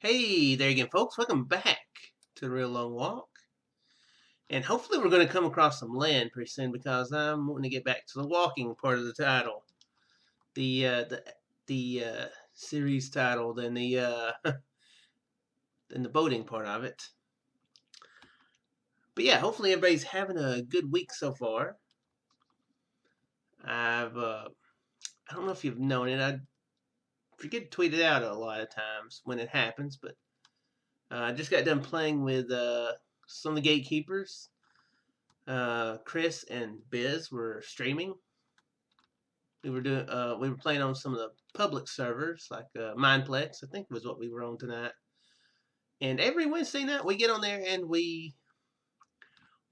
Hey there again, folks. Welcome back to the Real Long Walk. And hopefully we're going to come across some land pretty soon because I'm wanting to get back to the walking part of the title. The series title than the than the boating part of it. But yeah, hopefully everybody's having a good week so far. I don't know if you've known it. I forget to tweet it out a lot of times when it happens, but I just got done playing with some of the gatekeepers. Chris and Biz were streaming. We were playing on some of the public servers like Mineplex, I think was what we were on tonight. And every Wednesday night we get on there and we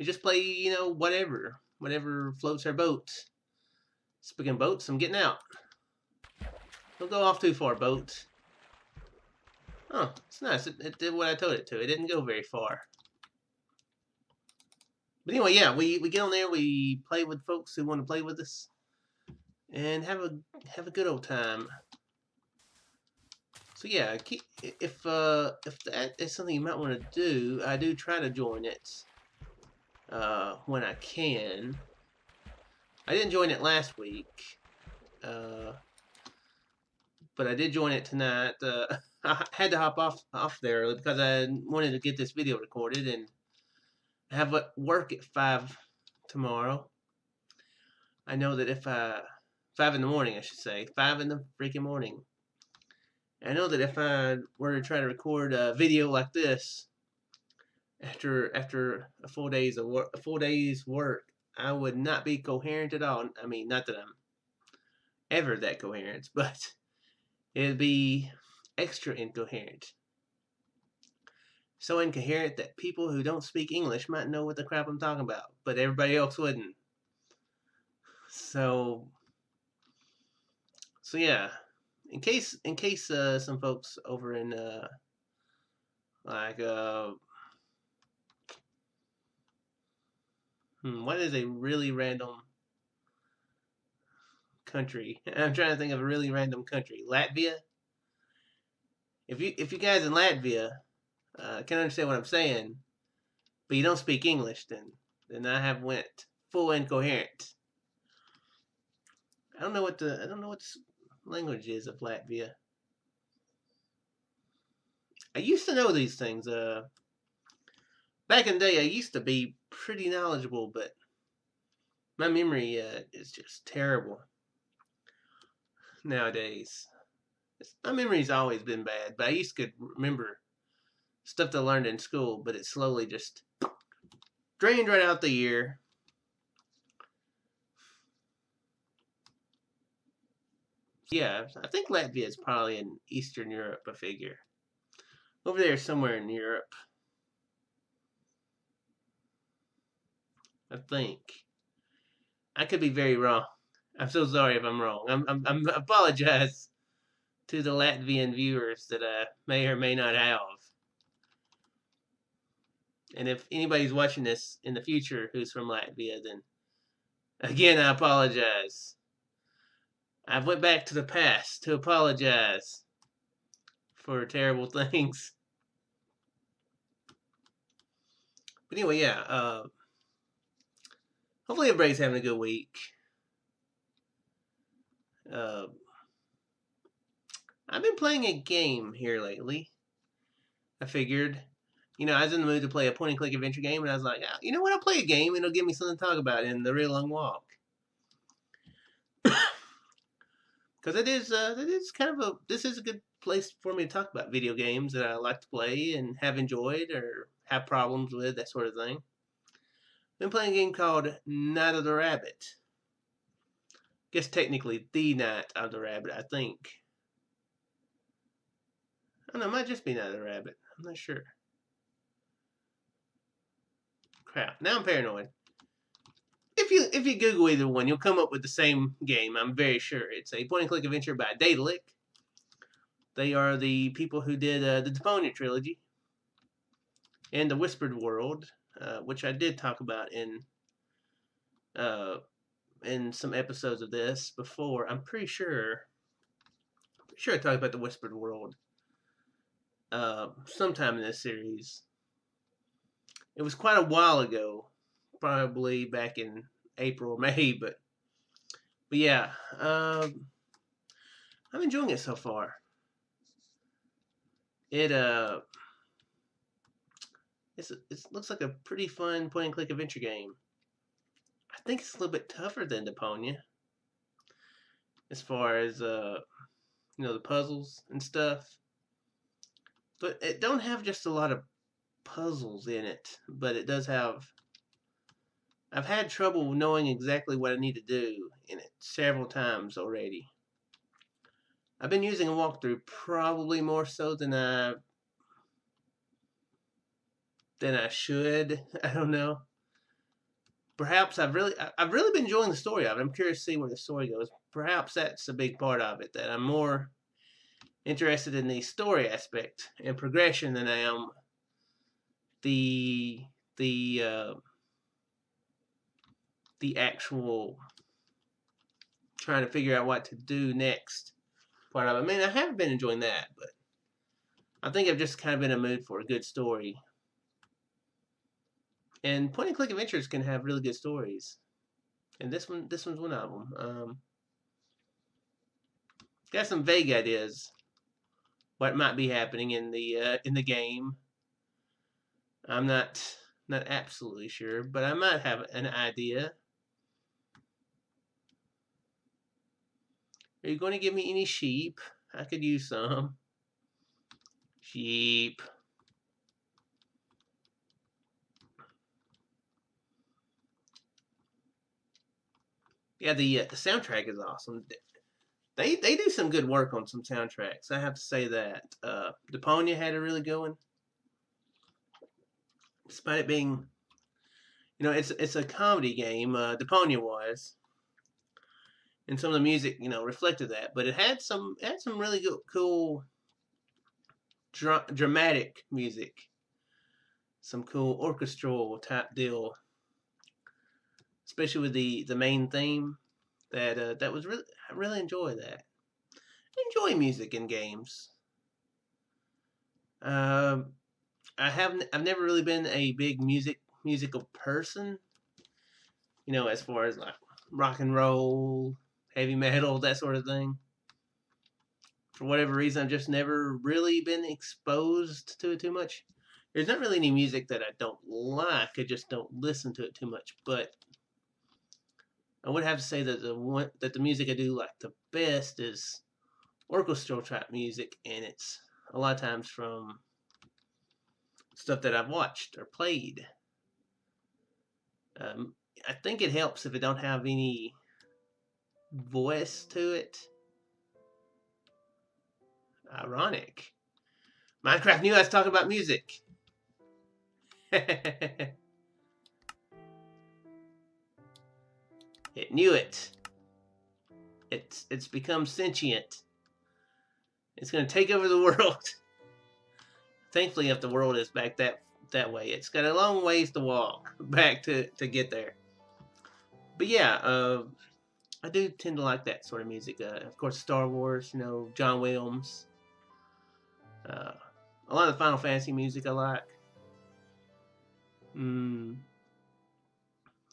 just play, whatever floats our boat. Speaking of boats, I'm getting out. Don't go off too far, boat. Oh, it's nice. It did what I told it to. It didn't go very far. But anyway, yeah, we get on there, we play with folks who want to play with us, and have a good old time. So yeah, if that is something you might want to do, I do try to join it when I can. I didn't join it last week, but I did join it tonight. I had to hop off there because I wanted to get this video recorded, and I have work at 5 tomorrow. I know that if 5 in the morning, I should say, 5 in the freaking morning. I know that if I were to try to record a video like this after a full day's work, I would not be coherent at all. I mean, not that I'm ever that coherent, but it'd be extra incoherent. So incoherent that people who don't speak English might know what the crap I'm talking about, but everybody else wouldn't. So yeah. In case some folks over in what is a really random country? I'm trying to think of a really random country. Latvia. If you guys in Latvia can understand what I'm saying, but you don't speak English, then I have went full incoherent. I don't know what the language is of Latvia. I used to know these things. Back in the day, I used to be pretty knowledgeable, but my memory is just terrible nowadays. My memory's always been bad, but I used to remember stuff that I learned in school, but it slowly just drained right out the year. Yeah, I think Latvia is probably in Eastern Europe, I figure. Over there somewhere in Europe. I think. I could be very wrong. I'm so sorry if I'm wrong. I'm apologize to the Latvian viewers that I may or may not have. And if anybody's watching this in the future who's from Latvia, then again I apologize. I've went back to the past to apologize for terrible things. But anyway, yeah. Hopefully everybody's having a good week. I've been playing a game here lately. I figured, I was in the mood to play a point-and-click adventure game, and I was like, you know what? I'll play a game, and it'll give me something to talk about in the Real Long Walk. Because this is a good place for me to talk about video games that I like to play and have enjoyed or have problems with, that sort of thing. I've been playing a game called Night of the Rabbit. I guess technically the Night of the Rabbit, I think. I don't know, it might just be Night of the Rabbit. I'm not sure. Crap, now I'm paranoid. If you Google either one, you'll come up with the same game, I'm very sure. It's a point-and-click adventure by Daedalic. They are the people who did the Deponia trilogy and the Whispered World, which I did talk about in some episodes of this before. I'm pretty sure I talked about the Whispered World. sometime in this series. It was quite a while ago, probably back in April or May, but yeah, I'm enjoying it so far. It it looks like a pretty fun point and click adventure game. I think it's a little bit tougher than Deponia as far as the puzzles and stuff. But it don't have just a lot of puzzles in it, but it does have. I've had trouble knowing exactly what I need to do in it several times already. I've been using a walkthrough probably more so than I should. I don't know. Perhaps I've really been enjoying the story of it. I'm curious to see where the story goes. Perhaps that's a big part of it, that I'm more interested in the story aspect and progression than I am the actual trying to figure out what to do next part of it. I mean, I have been enjoying that, but I think I've just kind of been in a mood for a good story. And point and click adventures can have really good stories, and this one's one of them. Got some vague ideas what might be happening in the game. I'm not absolutely sure, but I might have an idea. Are you going to give me any sheep? I could use some. Sheep. Yeah, the soundtrack is awesome. They do some good work on some soundtracks. I have to say that. Deponia had a really good one. Despite it being, it's a comedy game. Deponia was, and some of the music, reflected that. But it had some really good, cool, dramatic music. Some cool orchestral type deal, especially with the main theme. That was really, I really enjoy that. I enjoy music in games. I've never really been a big musical person. As far as like rock and roll, heavy metal, that sort of thing. For whatever reason, I've just never really been exposed to it too much. There's not really any music that I don't like. I just don't listen to it too much. But I would have to say that the music I do like the best is orchestral type music, and it's a lot of times from stuff that I've watched or played. I think it helps if it don't have any voice to it. Ironic. Minecraft knew I was talking about music. It knew it. It's become sentient. It's going to take over the world. Thankfully, if the world is back that way, it's got a long ways to walk back to get there. But yeah, I do tend to like that sort of music. Of course, Star Wars, John Williams. A lot of the Final Fantasy music I like.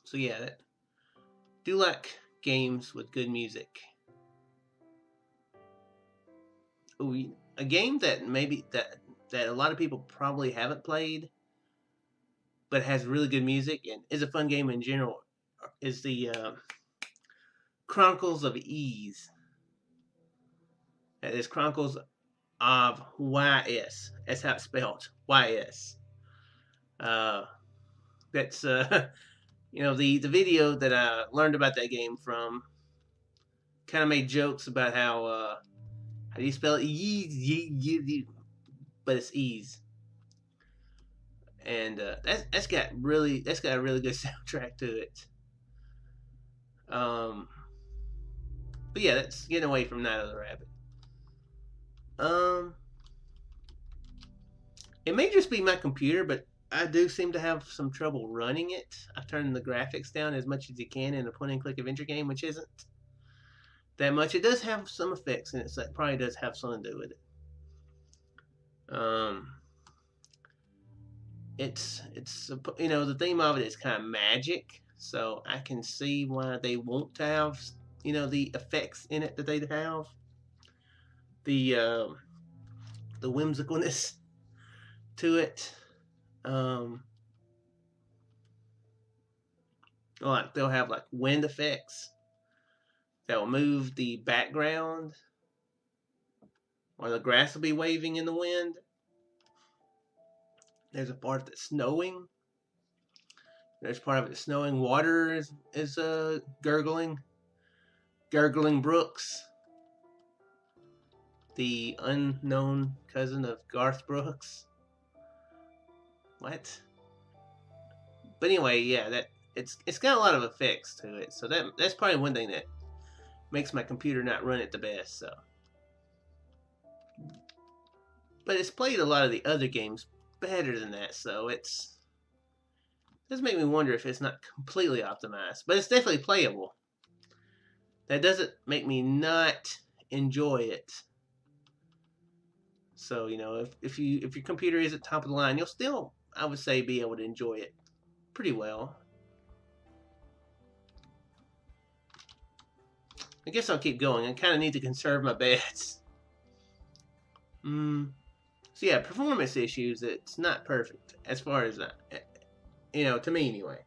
So yeah, do like games with good music. Ooh, a game that maybe that a lot of people probably haven't played, but has really good music and is a fun game in general, is the Chronicles of Ys. That is Chronicles of YS. That's how it's spelled. YS. That's the video that I learned about that game from kind of made jokes about how do you spell it? But it's Ys. And that's got a really good soundtrack to it. But yeah, that's getting away from Night of the Rabbit. It may just be my computer, but I do seem to have some trouble running it. I've turned the graphics down as much as you can in a point-and-click adventure game, which isn't that much. It does have some effects in it, so that probably does have something to do with it. Um, it's the theme of it is kind of magic, so I can see why they want to have the effects in it that they have, the the whimsicalness to it. Like they'll have like wind effects that will move the background, or the grass will be waving in the wind. There's a part that's snowing. There's part of it that's snowing. Water is gurgling brooks. The unknown cousin of Garth Brooks. What? But anyway, yeah, that it's got a lot of effects to it, so that's probably one thing that makes my computer not run it the best. So, but it's played a lot of the other games better than that, so it does make me wonder if it's not completely optimized, but it's definitely playable. That doesn't make me not enjoy it. So if your computer isn't top of the line, you'll still, I would say, be able to enjoy it pretty well. I guess I'll keep going. I kind of need to conserve my bets. So yeah, performance issues. It's not perfect as far as to me anyway.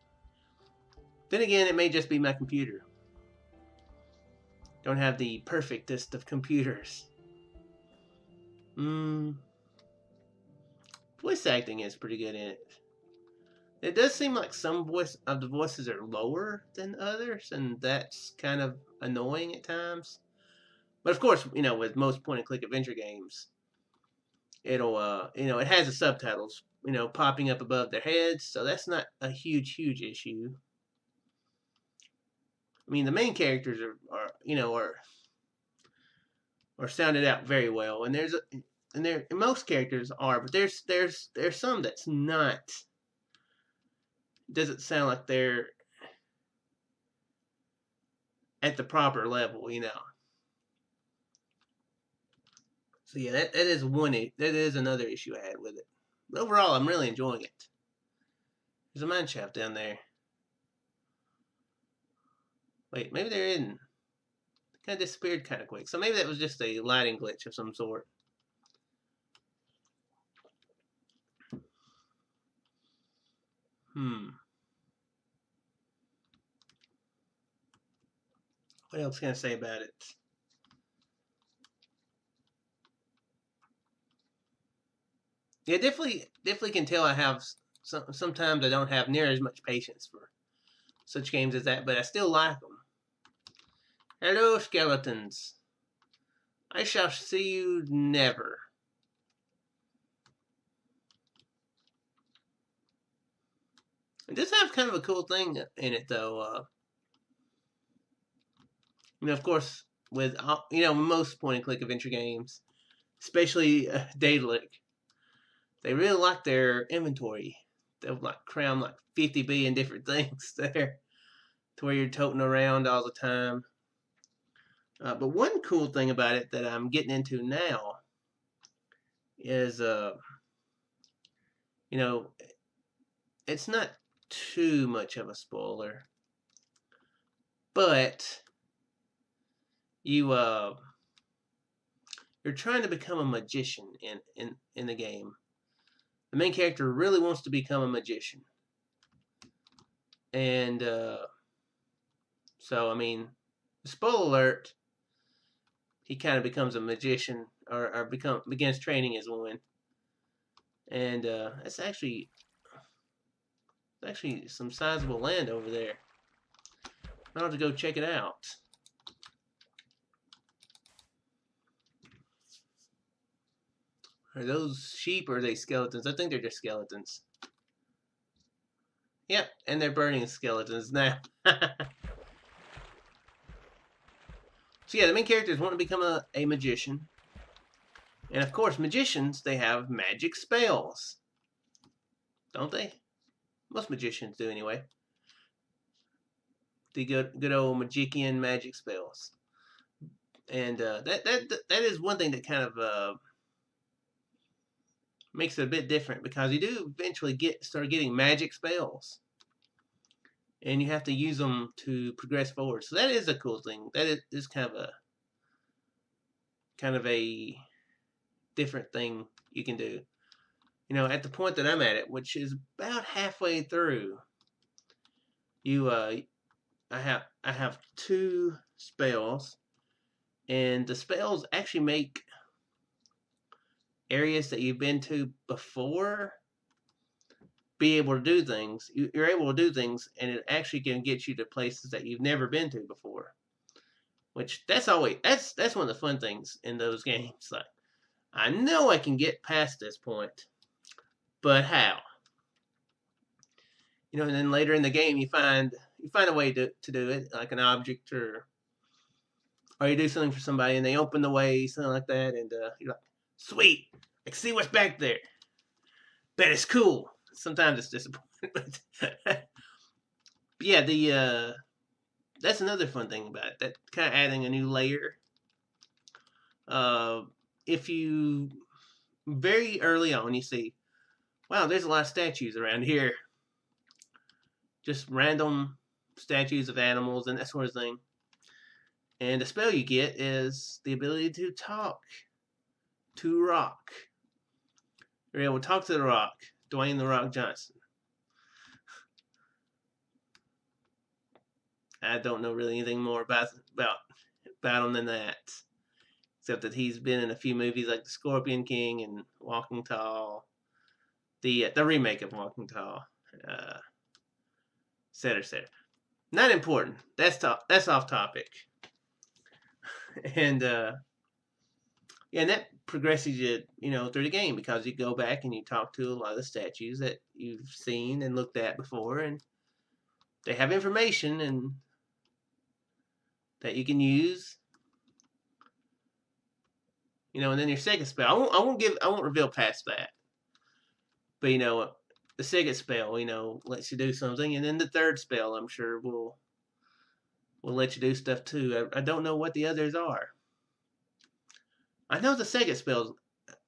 Then again, it may just be my computer. Don't have the perfectest of computers. Voice acting is pretty good in it. It does seem like some of the voices are lower than others, and that's kind of annoying at times. But of course, with most point-and-click adventure games, it'll, it has the subtitles, popping up above their heads, so that's not a huge issue. I mean, the main characters are sounded out very well, and most characters are, but there's some that's not. Doesn't sound like they're at the proper level, So yeah, that is another issue I had with it. But overall, I'm really enjoying it. There's a mine shaft down there. Wait, maybe there isn't. It kind of disappeared kind of quick. So maybe that was just a lighting glitch of some sort. What else can I say about it? Yeah, definitely can tell I have sometimes I don't have near as much patience for such games as that, but I still like them. Hello, skeletons. I shall see you never. It does have kind of a cool thing in it, though. Of course, with most point-and-click adventure games, especially Daedalic, they really like their inventory. They'll like cram like 50 billion different things there, to where you're toting around all the time. But one cool thing about it that I'm getting into now is, it's not too much of a spoiler, but you're trying to become a magician in the game. The main character really wants to become a magician, and so I mean, spoiler alert. He kind of becomes a magician, or begins training as one, and it's actually some sizable land over there. I'll have to go check it out. Are those sheep, or are they skeletons? I think they're just skeletons. Yep, and they're burning skeletons now. So yeah, the main characters want to become a magician. And of course, magicians, they have magic spells. Don't they? Most magicians do anyway. The good old magician magic spells. And that is one thing that kind of makes it a bit different because you do eventually start getting magic spells, and you have to use them to progress forward. So that is a cool thing. That is kind of a different thing you can do. You know, at the point that I'm at it, which is about halfway through, I have 2 spells, and the spells actually make areas that you've been to before be able to do things. You're able to do things, and it actually can get you to places that you've never been to before. Which that's one of the fun things in those games. Like, I know I can get past this point, but how? You know, and then later in the game you find a way to do it, like an object, or you do something for somebody and they open the way, something like that, and you're like, sweet, I can see what's back there. Bet it's cool. Sometimes it's disappointing, but yeah, that's another fun thing about it. That kind of adding a new layer. If you very early on you see, wow, there's a lot of statues around here. Just random statues of animals and that sort of thing. And the spell you get is the ability to talk to rock. You're able to talk to the rock, Dwayne "The Rock" Johnson. I don't know really anything more about him than that, except that he's been in a few movies like The Scorpion King and Walking Tall, the remake of Walking Tall, etc. Not important. That's off topic. And and that progresses you, through the game, because you go back and you talk to a lot of the statues that you've seen and looked at before, and they have information and that you can use. And then your second spell, I won't reveal past that. But the second spell, lets you do something, and then the third spell, I'm sure will let you do stuff too. I don't know what the others are. I know the second spell.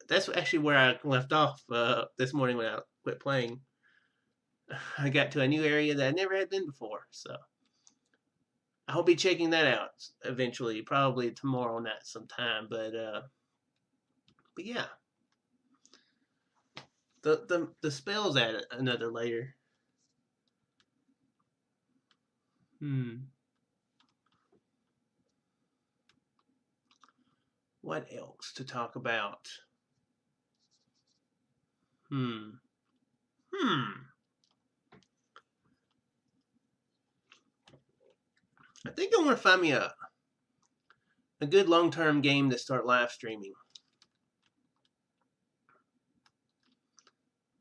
That's actually where I left off this morning when I quit playing. I got to a new area that I never had been before, so I'll be checking that out eventually, probably tomorrow night sometime. But yeah, the spells add another layer. What else to talk about? I think I want to find me a good long-term game to start live streaming.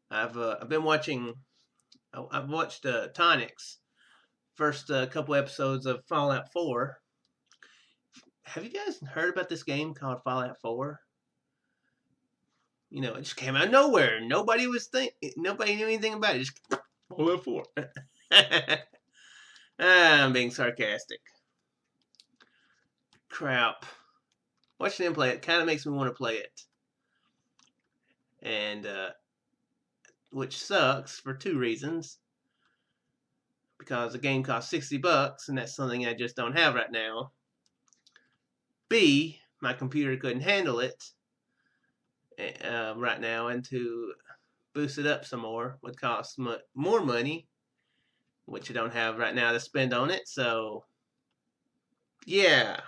I've been watching. I've watched Tonic's first couple episodes of Fallout 4. Have you guys heard about this game called Fallout 4? It just came out of nowhere. Nobody knew anything about it. Just Fallout 4. I'm being sarcastic. Crap. Watching them play it kind of makes me want to play it. And which sucks for 2 reasons. Because the game costs $60, and that's something I just don't have right now. B, my computer couldn't handle it right now, and to boost it up some more would cost more money, which I don't have right now to spend on it. So, yeah.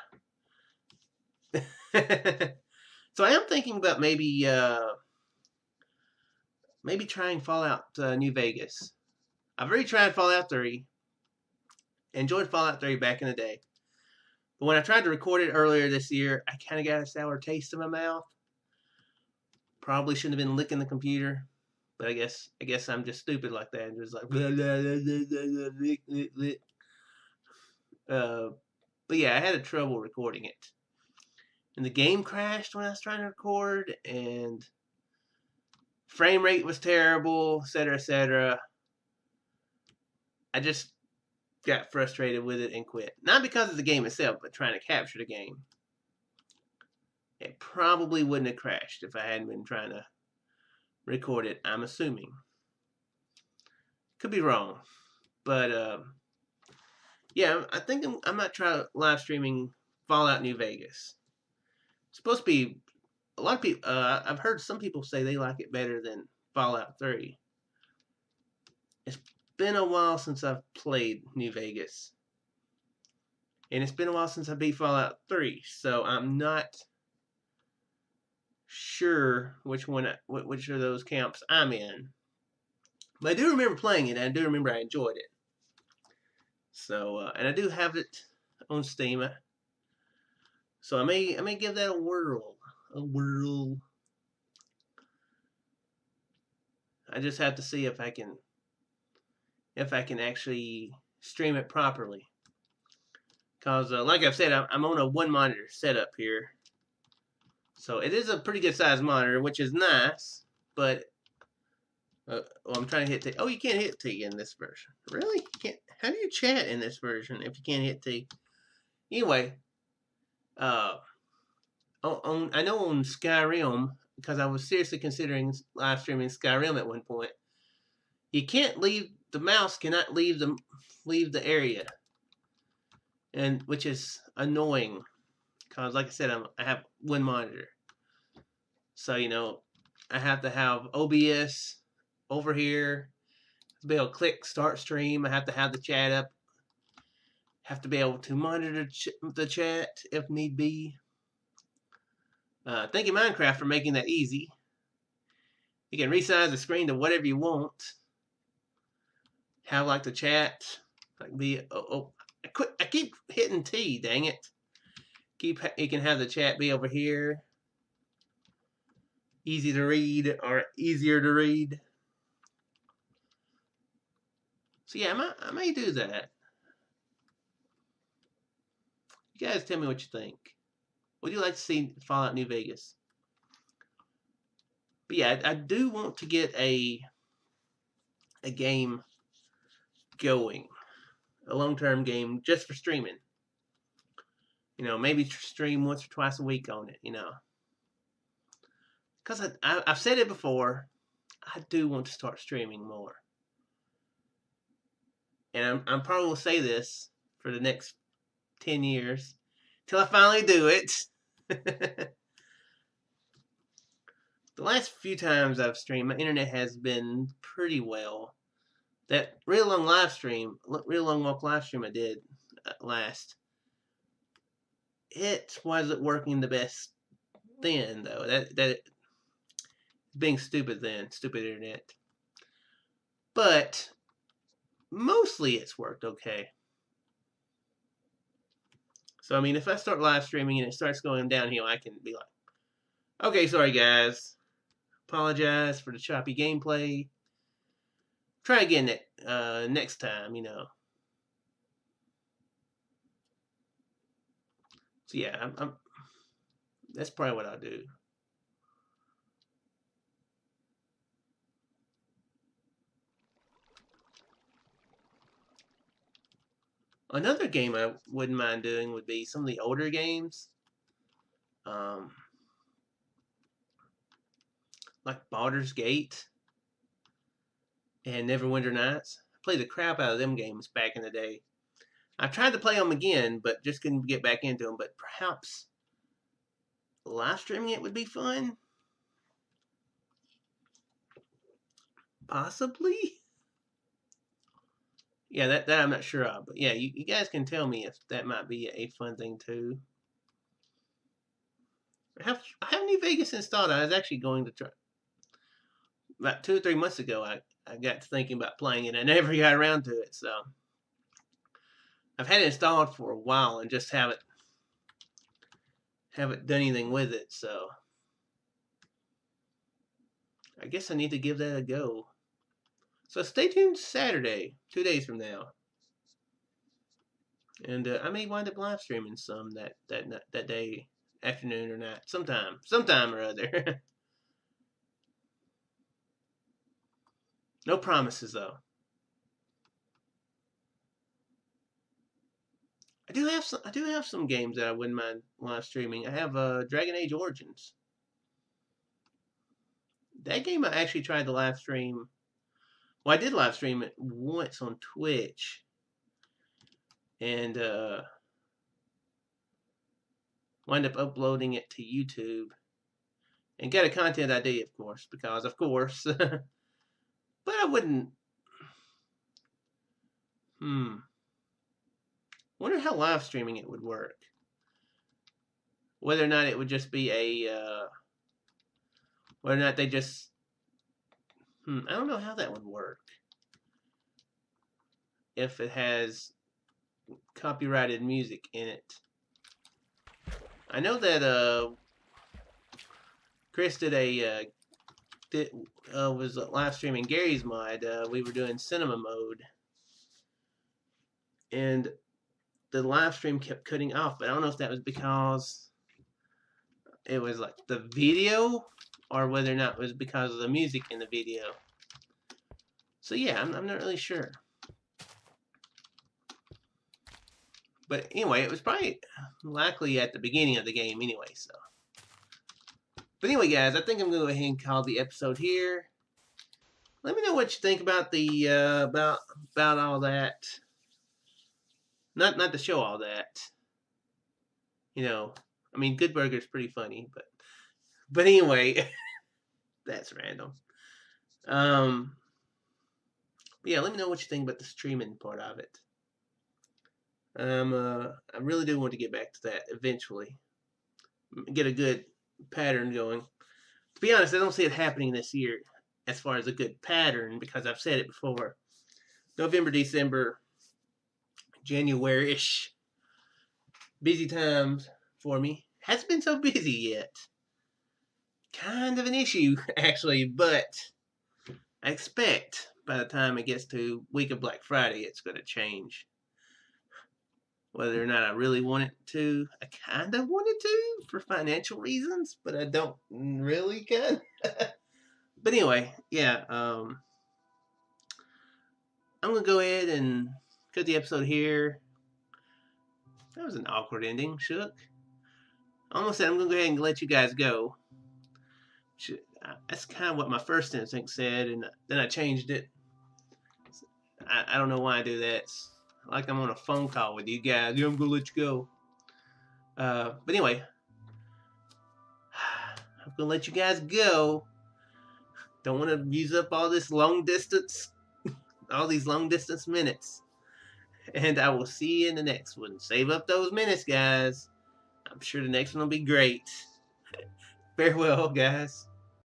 So I am thinking about maybe trying Fallout New Vegas. I've already tried Fallout 3. Enjoyed Fallout 3 back in the day. But when I tried to record it earlier this year, I kind of got a sour taste in my mouth. Probably shouldn't have been licking the computer. But I guess I'm just stupid like that. And just like, blah, blah, blah, blah, blah. But yeah, I had trouble recording it. And the game crashed when I was trying to record. And frame rate was terrible, etc., etc. I just got frustrated with it and quit. Not because of the game itself, but trying to capture the game. It probably wouldn't have crashed if I hadn't been trying to recorded, I'm assuming. Could be wrong. But, yeah, I think I might try live streaming Fallout New Vegas. It's supposed to be, a lot of people, I've heard some people say they like it better than Fallout 3. It's been a while since I've played New Vegas. And it's been a while since I beat Fallout 3, so I'm not sure which of those camps I'm in. But I do remember playing it, and I do remember I enjoyed it. So, and I do have it on Steam. So I may give that a whirl. I just have to see if I can actually stream it properly. Cause like I've said, I'm on a 1-monitor setup here. So it is a pretty good sized monitor, which is nice, but well, I'm trying to hit T. Oh, you can't hit T in this version. Really? You can't. How do you chat in this version if you can't hit T? Anyway, I know on Skyrim, because I was seriously considering live streaming Skyrim at one point. You can't leave the mouse cannot leave the area, and which is annoying, because like I said, I have 1 monitor, so I have to have OBS over here to be able to click start stream. I have to have the chat up. Have to be able to monitor the chat if need be. Thank you, Minecraft, for making that easy. You can resize the screen to whatever you want. Have like the chat, like be I keep hitting T. Dang it! You can have the chat be over here. Easy to read or easier to read. So yeah, I may do that. You guys tell me what you think. Would you like to see Fallout New Vegas? But yeah, I do want to get a game going, a long-term game just for streaming. Maybe stream once or twice a week on it. Because I've said it before, I do want to start streaming more. And I'm probably will say this for the next 10 years till I finally do it. The last few times I've streamed, my internet has been pretty well. That real long walk live stream I did last, it wasn't working the best then, though. That being stupid then, stupid internet. But mostly it's worked okay. So I mean, if I start live streaming and it starts going downhill, I can be like, okay, sorry guys, apologize for the choppy gameplay. Try again next time, So yeah, that's probably what I'll do. Another game I wouldn't mind doing would be some of the older games. Like Baldur's Gate and Neverwinter Nights. I played the crap out of them games back in the day. I tried to play them again, but just couldn't get back into them. But perhaps live streaming it would be fun. Possibly. Yeah, that I'm not sure of. But yeah, you guys can tell me if that might be a fun thing too. I have New Vegas installed. I was actually going to try. About 2 or 3 months ago, I got to thinking about playing it. I never got around to it, so I've had it installed for a while and just haven't done anything with it. So I guess I need to give that a go. So stay tuned Saturday, 2 days from now, and I may wind up live streaming some that day, afternoon or night, sometime or other. No promises though. I do have some games that I wouldn't mind live streaming. I have Dragon Age Origins. That game I actually tried to live stream. Well, I did live stream it once on Twitch. And wind up uploading it to YouTube. And get a content ID, of course, because, of course. But I wouldn't. Wonder how live streaming it would work. Whether or not it would just be a. Whether or not they just. I don't know how that would work. If it has copyrighted music in it. I know that Chris did a was live streaming Gary's mod. We were doing cinema mode, and the live stream kept cutting off. But I don't know if that was because it was like the video, or whether or not it was because of the music in the video. So yeah, I'm not really sure. But anyway, it was probably likely at the beginning of the game anyway, so. But anyway, guys, I think I'm going to go ahead and call the episode here. Let me know what you think about the, about all that. Not to show all that. You know, I mean, Good Burger's pretty funny, but anyway, that's random. Yeah, let me know what you think about the streaming part of it. I really do want to get back to that eventually. Get a good pattern going. To be honest, I don't see it happening this year as far as a good pattern because I've said it before. November, December, January-ish. Busy times for me. Hasn't been so busy yet. Kind of an issue, actually, but I expect by the time it gets to week of Black Friday, it's going to change. Whether or not I really want it to, I kind of want it to for financial reasons, but I don't really can. But anyway, yeah, I'm going to go ahead and cut the episode here. That was an awkward ending, shook. I almost said I'm going to go ahead and let you guys go. That's kind of what my first instinct said, and then I changed it. I don't know why I do that. It's like I'm on a phone call with you guys. Yeah, I'm going to let you go. But anyway, I'm going to let you guys go. Don't want to use up all this long distance, all these long distance minutes. And I will see you in the next one. Save up those minutes, guys. I'm sure the next one will be great. Farewell, guys.